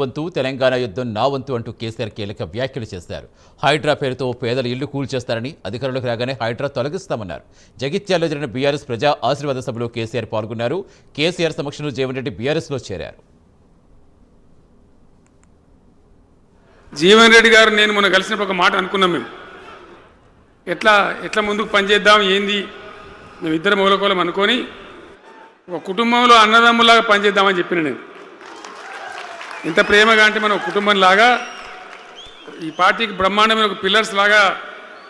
వంతు తెలంగాణ యుద్ధం నా వంతు అంటూ కేసీఆర్ కీలక వ్యాఖ్యలు చేశారు. హైడ్రా పేరుతో పేదల ఇళ్లు కూల్చేస్తారని, అధికారంలోకి రాగానే హైడ్రా తొలగిస్తామన్నారు. జగిత్యాలలో జరిగిన బీఆర్ఎస్ ప్రజా ఆశీర్వాద సభలో కేసీఆర్ పాల్గొన్నారు. కేసీఆర్ సమక్షంలో జీవన్ రెడ్డి బీఆర్ఎస్లో చేరారు. జీవన్ రెడ్డి గారు నేను మొన్న కలిసినప్పుడు ఒక మాట అనుకున్నాం. మేము ఎట్లా ముందుకు పనిచేద్దాం ఏంది, మేము ఇద్దరు మూలకోలం అనుకొని ఒక కుటుంబంలో అన్నదమ్ములాగా పనిచేద్దామని చెప్పిన నేను. ఇంత ప్రేమగా అంటే మనం కుటుంబంలాగా ఈ పార్టీకి బ్రహ్మాండమైన ఒక పిల్లర్స్ లాగా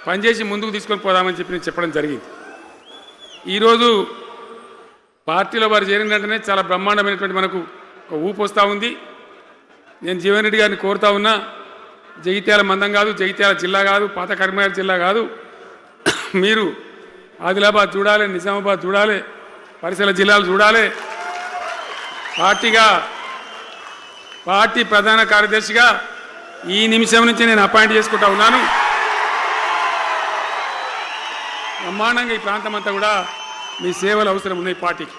పనిచేసి ముందుకు తీసుకొని పోదామని చెప్పి నేను చెప్పడం జరిగింది. ఈరోజు పార్టీలో వారు చేరిన వెంటనే చాలా బ్రహ్మాండమైనటువంటి మనకు ఒక ఊపు వస్తూ ఉంది. నేను జీవన్ రెడ్డి గారిని కోరుతా ఉన్నా, జగిత్యాల మందం కాదు, జగిత్యాల జిల్లా కాదు, పాత కరీంనగర్ జిల్లా కాదు, మీరు ఆదిలాబాద్ చూడాలి, నిజామాబాద్ చూడాలి, పరిసర జిల్లాలు చూడాలి. పార్టీ ప్రధాన కార్యదర్శిగా ఈ నిమిషం నుంచి నేను అపాయింట్ చేసుకుంటా ఉన్నాను. బ్రహ్మాండంగా ఈ ప్రాంతం అంతా కూడా మీ సేవలు అవసరం ఉన్నాయి పార్టీకి.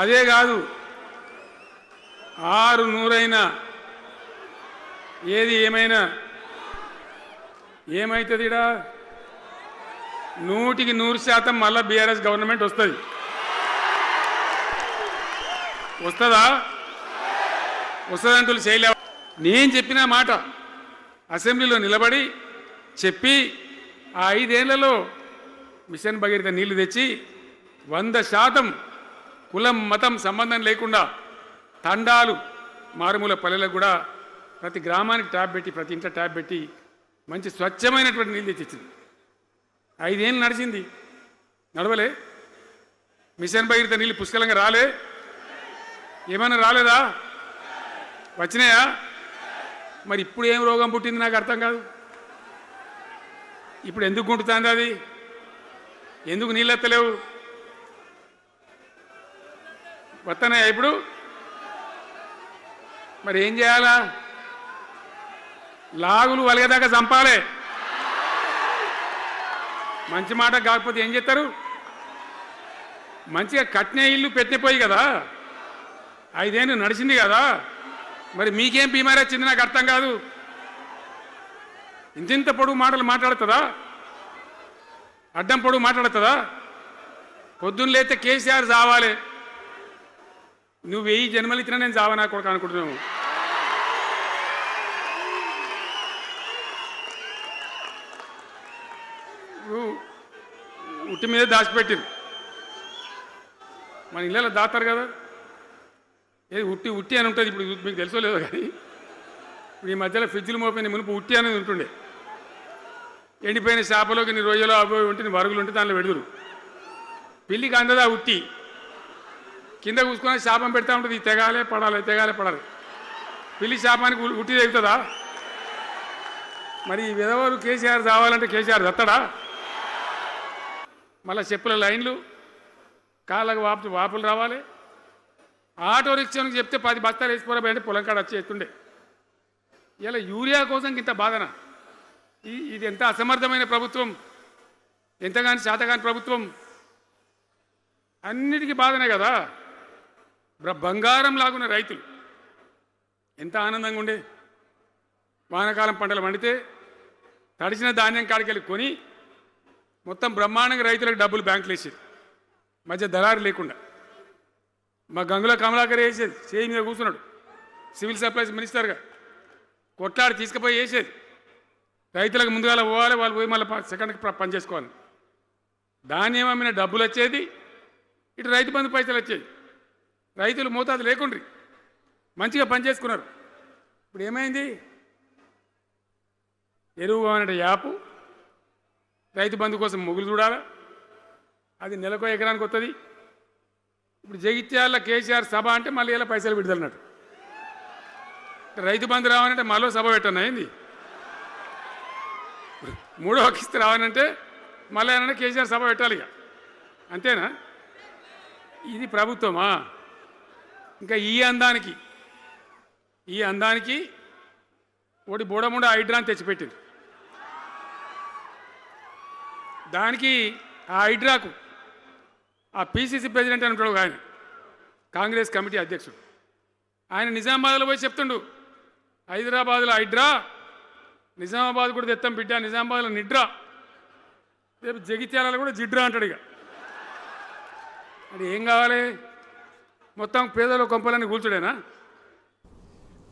అదే కాదు, 600 ఏది ఏమైనా ఏమవుతుంది, 100% మళ్ళా బీఆర్ఎస్ గవర్నమెంట్ వస్తుంది. వస్తుందంటూ చేయలే. నేను చెప్పిన మాట అసెంబ్లీలో నిలబడి చెప్పి ఆ 5 ఏళ్లలో మిషన్ భగీరథ నీళ్లు తెచ్చి 100% కులం మతం సంబంధం లేకుండా తండాలు మారుమూల పల్లెలకు కూడా ప్రతి గ్రామానికి ట్యాప్ పెట్టి, ప్రతి ఇంట్లో ట్యాప్ పెట్టి మంచి స్వచ్ఛమైనటువంటి నీళ్ళు తెచ్చిచ్చింది. 5 ఏళ్ళు నడిచింది, నడవలే. మిషన్ భగీరథ నీళ్ళు పుష్కలంగా రాలే, ఏమైనా రాలేదా, వచ్చినాయా? మరి ఇప్పుడు ఏం రోగం పుట్టింది నాకు అర్థం కాదు. ఇప్పుడు ఎందుకు గుంటుతుంది అది, ఎందుకు నీళ్ళు ఎత్తలేవు? వస్తున్నాయా ఇప్పుడు? మరి ఏం చేయాలా? లాగులు వలిగేదాకా చంపాలి. మంచి మాట కాకపోతే ఏం చేస్తారు? మంచిగా కట్టిన ఇల్లు పెట్టిపోయి కదా, 5 ఏళ్ళు నడిచింది కదా, మరి మీకేం బీమారీ వచ్చింది నాకు అర్థం కాదు. ఇంత పొడుగు మాటలు మాట్లాడుతుందా? అడ్డం పొడుగు మాట్లాడుతుందా? పొద్దున్న లేతే కేసీఆర్ చావాలి, నువ్వు 1000 జన్మలు ఇచ్చినా నేను చావనా కొడుకు అనుకుంటున్నావు. ఉట్టి మీద దాచిపెట్టిరు, మన ఇళ్ళలో దాతారు కదా, ఏది ఉట్టి అని ఉంటుంది. ఇప్పుడు మీకు తెలుసో లేదో కానీ ఇప్పుడు ఈ మధ్యలో ఫ్రిడ్జ్లు మోపోయిన మునుపు ఉట్టి అనేది ఉంటుండే. ఎండిపోయిన చేపలోకి నీ రొయ్యలో అపోయి ఉంటే నీ వరుగులు ఉంటే దానిలో పెడుదురు. పిల్లికి అందదా ఉట్టి, కింద కూసుకొని శాపం పెడతా ఉంటుంది, తెగాలే పడాలి. పిల్లి శాపానికి ఉట్టి తెగుతుందా? మరి విధవారు కేసీఆర్ రావాలంటే కేసీఆర్ దత్తడా? మళ్ళీ చెప్పుల లైన్లు, కాళ్ళకు వాపులు రావాలి. ఆటో రిక్షానికి చెప్తే 10 బస్తాలు వేసిపోరాబోయంటే పొలం కాడ వచ్చి ఎత్తుండే. ఇలా యూరియా కోసం ఇంత బాధన. ఇది ఎంత అసమర్థమైన ప్రభుత్వం, ఎంతగాని శాతగాని ప్రభుత్వం. అన్నిటికీ బాధనే కదా. బంగారం లాగున్న రైతులు ఎంత ఆనందంగా ఉండే. వానాకాలం పంటలు పండితే తడిసిన ధాన్యం కాడికెళ్ళి కొని మొత్తం బ్రహ్మాండంగా రైతులకు డబ్బులు బ్యాంకులు వేసేది, మధ్య దళారు లేకుండా. మా గంగుల కమలాకర్ వేసేది, చేయి మీద కూర్చున్నాడు సివిల్ సప్లైస్ మినిస్టర్గా, కొట్లాడి తీసుకుపోయి వేసేది. రైతులకు ముందుగా పోవాలి, వాళ్ళు పోయి మళ్ళీ సెకండ్కి పని చేసుకోవాలి. ధాన్యం అమ్మిన డబ్బులు వచ్చేది, ఇటు రైతు బంధు పైసలు వచ్చేది. రైతులు మోతాదు లేకుండ్రి, మంచిగా పని చేసుకున్నారు. ఇప్పుడు ఏమైంది? ఎరువు అనే యాపు, రైతు బంధు కోసం మొగులు చూడాలా, అది నెలకో ఎకరానికి వస్తుంది. ఇప్పుడు జగిత్యాల కేసీఆర్ సభ అంటే మళ్ళీ ఇలా పైసలు విడుదలన్నట్టు. రైతు బంధు రావాలంటే మళ్ళీ సభ పెట్టన్నా ఏంది? 3వ కిస్తీ రావాలంటే మళ్ళీ ఏమన్నా కేసీఆర్ సభ పెట్టాలి ఇక, అంతేనా? ఇది ప్రభుత్వమా? ఇంకా ఈ అందానికి ఒకటి బోడముండ హైడ్రాని తెచ్చిపెట్టింది. దానికి ఆ హైడ్రాకు ఆ పీసీసీ ప్రెసిడెంట్ అని ఉంటాడు ఆయన, కాంగ్రెస్ కమిటీ అధ్యక్షుడు, ఆయన నిజామాబాద్లో పోయి చెప్తుండు, హైదరాబాద్లో హైడ్రా, నిజామాబాద్ కూడా తెత్తాం బిడ్డ, నిజామాబాద్లో నిడ్రా, రేపు జగిత్యాలలో కూడా జిడ్రా అంటాడు. ఇక అది ఏం కావాలి? మొత్తం పేదల కొంపలన్నీ కూల్చుడేనా?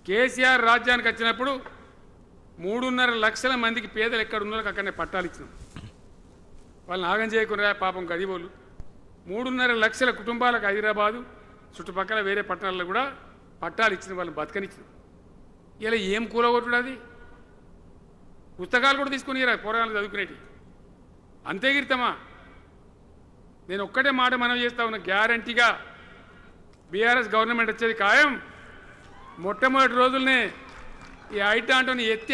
కేసీఆర్ రాజ్యానికి వచ్చినప్పుడు 3.5 లక్షల మందికి పేదలు ఎక్కడ ఉన్నారో అక్కడనే పట్టాలు ఇచ్చినాం. వాళ్ళని ఆగం చేయకుండా పాపం గదిబోళ్ళు 3.5 లక్షల కుటుంబాలకు హైదరాబాదు చుట్టుపక్కల వేరే పట్టణాల్లో కూడా పట్టాలు ఇచ్చిన వాళ్ళని బతకనిచ్చిన. ఇలా ఏం కూలగొట్టుడు? అది పుస్తకాలు కూడా తీసుకుని పోరాటాలు చదువుకునేటి అంతే గిరితమా? నేను ఒక్కటే మాట మనం చేస్తా ఉన్నా, గ్యారంటీగా బీఆర్ఎస్ గవర్నమెంట్ వచ్చేది ఖాయం. మొట్టమొదటి రోజులనే ఈ ఐటాంటోని ఎత్తి